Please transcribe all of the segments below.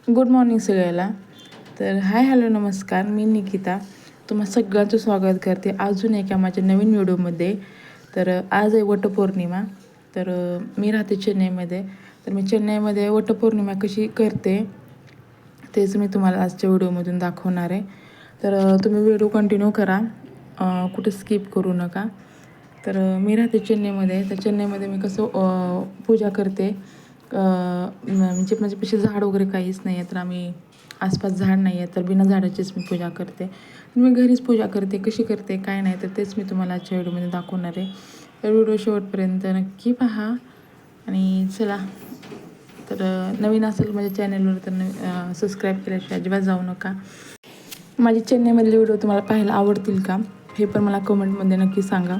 Good morning सगळ्याला. तर hello नमस्कार, मी निकिता तुम्हा सगळ्यांचं स्वागत करते अजून एका माझ्या नवीन व्हिडिओमध्ये. तर आज आहे वटपौर्णिमा. तर मी राहते चेन्नईमध्ये. तर मी चेन्नईमध्ये वटपौर्णिमा कशी करते तेच मी तुम्हाला आजच्या व्हिडिओमधून दाखवणार आहे. तर तुम्ही व्हिडिओ कंटिन्यू करा, कुठे स्किप करू नका. तर मी राहते चेन्नईमध्ये. तर चेन्नईमध्ये मी कसं पूजा करते, म्हणजे माझ्यापाशी झाड वगैरे काहीच नाही आहे. तर आम्ही आसपास झाड नाही आहे, तर बिना झाडाचीच मी पूजा करते. मी घरीच पूजा करते. कशी करते काय नाही तर तेच मी तुम्हाला आजच्या व्हिडिओमध्ये दाखवणार आहे. तर व्हिडिओ शेवटपर्यंत नक्की पहा. आणि चला, तर नवीन असेल माझ्या चॅनलवर तर सबस्क्राईब केल्याशिवाय अजिबात जाऊ नका. माझी चेन्नईमधले व्हिडिओ तुम्हाला पाहायला आवडतील का हे पण मला कमेंटमध्ये नक्की सांगा.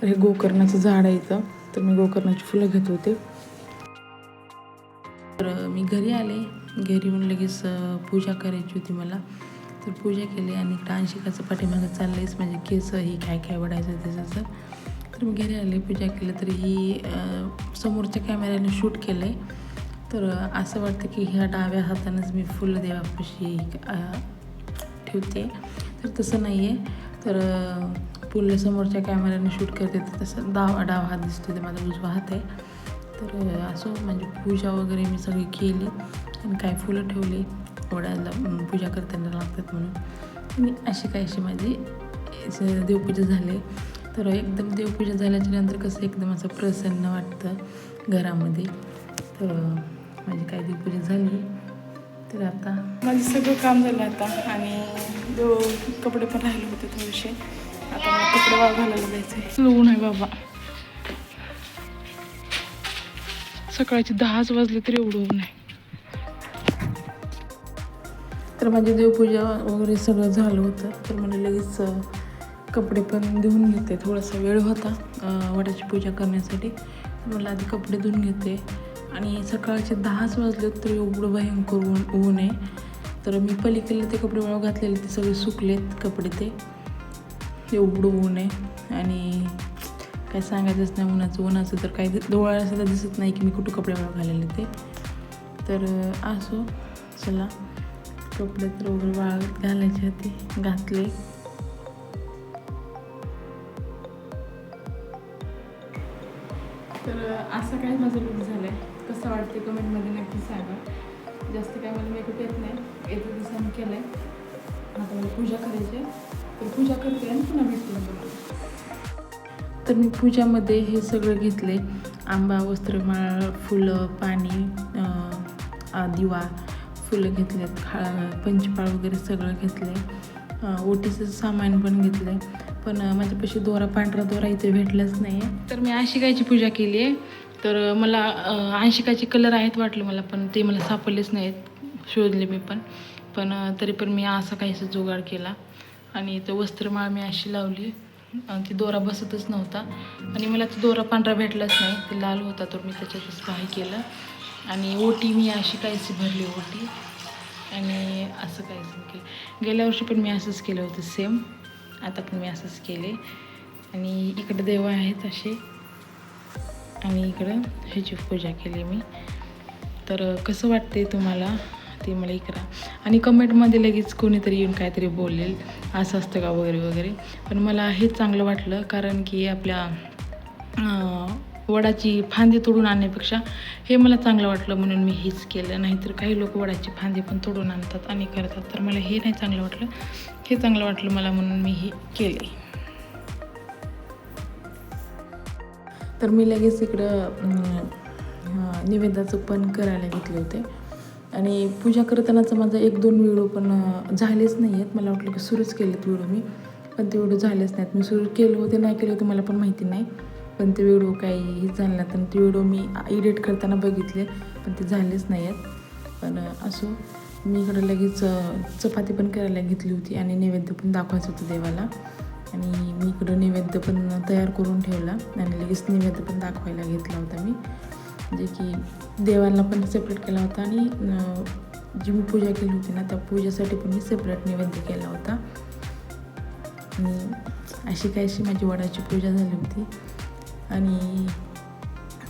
तर हे गोकर्णाचं झाड आहे इथं. तर मी गोकर्णाची फुलं घेत होते. तर मी घरी आले. घरी येऊन लगेच पूजा करायची होती मला. तर पूजा केली आणि इकडं अंशिकाचं पाठीमागं चाललंयच म्हणजे केस ही काय काय वडायचं त्याचं. तर मी घरी आले, पूजा केलं. तर ही समोरच्या कॅमेऱ्याने शूट केलं आहे. तर असं वाटतं की ह्या डाव्या हातानंच मी फुलं देवापाशी ठेवते, तर तसं नाही आहे. तर फुलं समोरच्या कॅमेऱ्याने शूट करते तर तसं डावा हात दिसतो, ते माझा उजवा हात आहे. तर असं म्हणजे पूजा वगैरे मी सगळी केली आणि काय फुलं ठेवली वडायला, पूजा करताना लागतात म्हणून. आणि अशी माझी देवपूजा झाली. तर एकदम देवपूजा झाल्याच्या नंतर कसं एकदम असं प्रसन्न वाटतं घरामध्ये. तर माझी काय देवपूजा झाली. तर आता माझं सगळं काम झालं आता आणि कपडे पण राहिले होते थोडेसे. आता मला कपडे वाळू घालायला जायचं आहे. ऊन आहे बाबा, सकाळचे 10 वाजले तरी एवढं ऊन आहे. तर माझी देवपूजा वगैरे सगळं झालं होतं. तर मला लगेच कपडे पण धुवून घेते. थोडासा वेळ होता वडाची पूजा करण्यासाठी. मला आधी कपडे धुवून घेते. आणि सकाळचे 10 वाजले तर एवढं भयंकर ऊन आहे. तर मी पलीकडले ते कपडे वाळू घातलेले ते सगळे सुकलेत कपडे, ते एवढं ऊन आहे. आणि काय सांगायचंच नाही उन्हाचं तर काही डोळ्याला सुद्धा दिसत नाही की मी कुठं कपडे वाळू घालेले ते. तर असो, चला कपडे तर वगैरे वाळत घालायचे होते, घातले. तर असं काय माझं लूक झालं आहे. कसं वाटते कमेंटमध्ये नक्की सांगा. जास्त काय मला मेकअप येत नाही, एका दिवसाने केलं आहे. आता मला पूजा करायची आहे. तर पूजा करते आणि पुन्हा भेटते तुम्हाला. तर मी पूजामध्ये हे सगळं घेतले: आंबा, वस्त्रमाळ, फुलं, पाणी, दिवा, फुलं घेतलेत, पंचपाळ वगैरे सगळं घेतलं आहे. ओटीचं सामान पण घेतलं आहे. पण माझ्यापाशी पांढरा दोरा इथे भेटलाच नाही आहे. तर मी अंशिकाची पूजा केली आहे. तर मला अंशिकाचे कलर आहेत वाटलं मला, पण ते मला सापडलेच नाहीत. शोधले मी पण तरी पण मी असा काहीसा जुगाड केला. आणि तो वस्त्रमाळ मी अशी लावली, ती दोरा बसतच नव्हता. आणि मला तो दोरा पांढरा भेटलाच नाही, ते लाल होता. तर मी त्याच्यातच काही केलं. आणि ओटी मी अशी काहीशी भरली ओटी. आणि असं काहीच केलं. गेल्या वर्षी पण मी असंच केलं होतं सेम. आता पण मी असंच केले. आणि इकडे देव आहेत असे, आणि इकडं ह्याची पूजा केली मी. तर कसं वाटते तुम्हाला ते मला करा. आणि कमेंटमध्ये लगेच कोणीतरी येऊन काहीतरी बोलेल असं असतं का वगैरे वगैरे. पण मला हेच चांगलं वाटलं, कारण की आपल्या वडाची फांदी तोडून आणण्यापेक्षा हे मला चांगलं वाटलं म्हणून मी हेच केलं. नाहीतर काही लोक वडाची फांदी पण तोडून आणतात आणि करतात. तर मला हे नाही चांगलं वाटलं, हे चांगलं वाटलं मला म्हणून मी हे केले. तर मी लगेच इकडं निवेदाचं पण करायला घेतले होते. आणि पूजा करतानाचं माझा 1-2 व्हिडिओ पण झालेच नाही आहेत. मला वाटलं की सुरूच केलेत व्हिडिओ मी, पण ते व्हिडिओ झालेच नाहीत. मी सुरू केले होते नाही केले होते मला पण माहिती नाही, पण ते व्हिडिओ काही झाले नाहीत. आणि ते व्हिडिओ मी एडिट करताना बघितले, पण ते झालेच नाही आहेत. पण असो, मी इकडं लगेच चपाती पण करायला घेतली होती आणि नैवेद्य पण दाखवायचं होतं देवाला. आणि मी इकडं नैवेद्य पण तयार करून ठेवला आणि लगेच नैवेद्य पण दाखवायला घेतला होता मी. म्हणजे की देवाला पण सेपरेट केला होता आणि जी मी पूजा केली होती ना त्या पूजेसाठी पण मी सेपरेट नैवेद्य केला होता. आणि अशी माझी वडाची पूजा झाली होती. आणि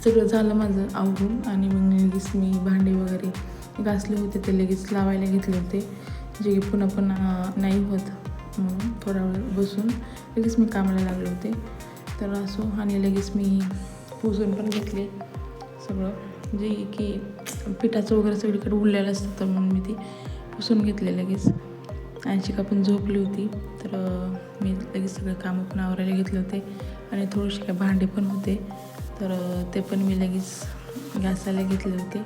सगळं झालं माझं आवरून आणि मग लगेच मी भांडे वगैरे घासले होते ते लगेच लावायला घेतले होते, जे की पुन्हा पुन्हा नाही होत म्हणून थोडा वेळ बसून लगेच मी कामाला लागले होते. तर असो, आणि लगेच मी पुसून पण घेतले सगळं, जे की पिठाचं वगैरे सगळीकडे उरलेलं असतं, तर म्हणून मी ती पुसून घेतले लगेच. अंशिका पण झोपली होती, तर मी लगेच सगळं कामं पण आवरायला घेतले होते आणि थोडेसे काय भांडे पण होते, तर ते पण मी लगेच घासायला घेतले होते.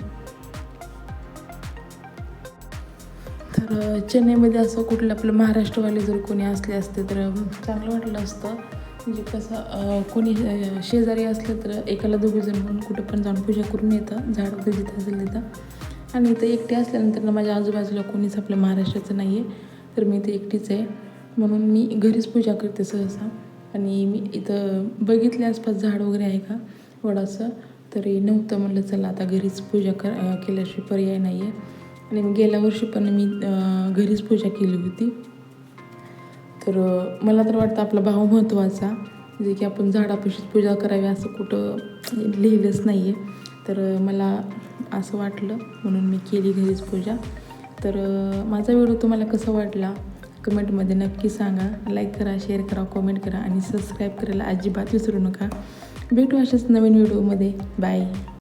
तर चेन्नईमध्ये असं कुठलं आपलं महाराष्ट्रवाले जर कोणी असले असते तर चांगलं वाटलं असतं. म्हणजे कसं कोणी शेजारी असलं तर एकाला दोघीजण म्हणून कुठं पण जाऊन पूजा करून येतं, झाड वगैरे जिथं असेल तिथं. आणि इथं एकटे असल्यानंतर ना माझ्या आजूबाजूला कोणीच आपल्या महाराष्ट्राचं नाही आहे, तर मी इथे एकटीच आहे, म्हणून मी घरीच पूजा करते सहसा. आणि मी इथं बघितले आसपास झाड वगैरे आहे का वडाचं, तरी नव्हतं. म्हणलं चला आता घरीच पूजा केल्याशिवाय पर्याय नाही आहे. आणि मी गेल्या वर्षी पण मी घरीच पूजा केली होती. तर मला तर वाटतं आपला भाव महत्त्वाचा, जे की आपण झाडापाशीच पूजा करावी असं कुठं लिहिलंच नाही आहे. तर मला असं वाटलं म्हणून मी केली घरीच पूजा. तर माझा व्हिडिओ तुम्हाला कसा वाटला कमेंटमध्ये नक्की सांगा. लाईक करा, शेअर करा, कमेंट करा आणि सबस्क्राईब करायला अजिबात विसरू नका. भेटू अशाच नवीन व्हिडिओमध्ये. बाय.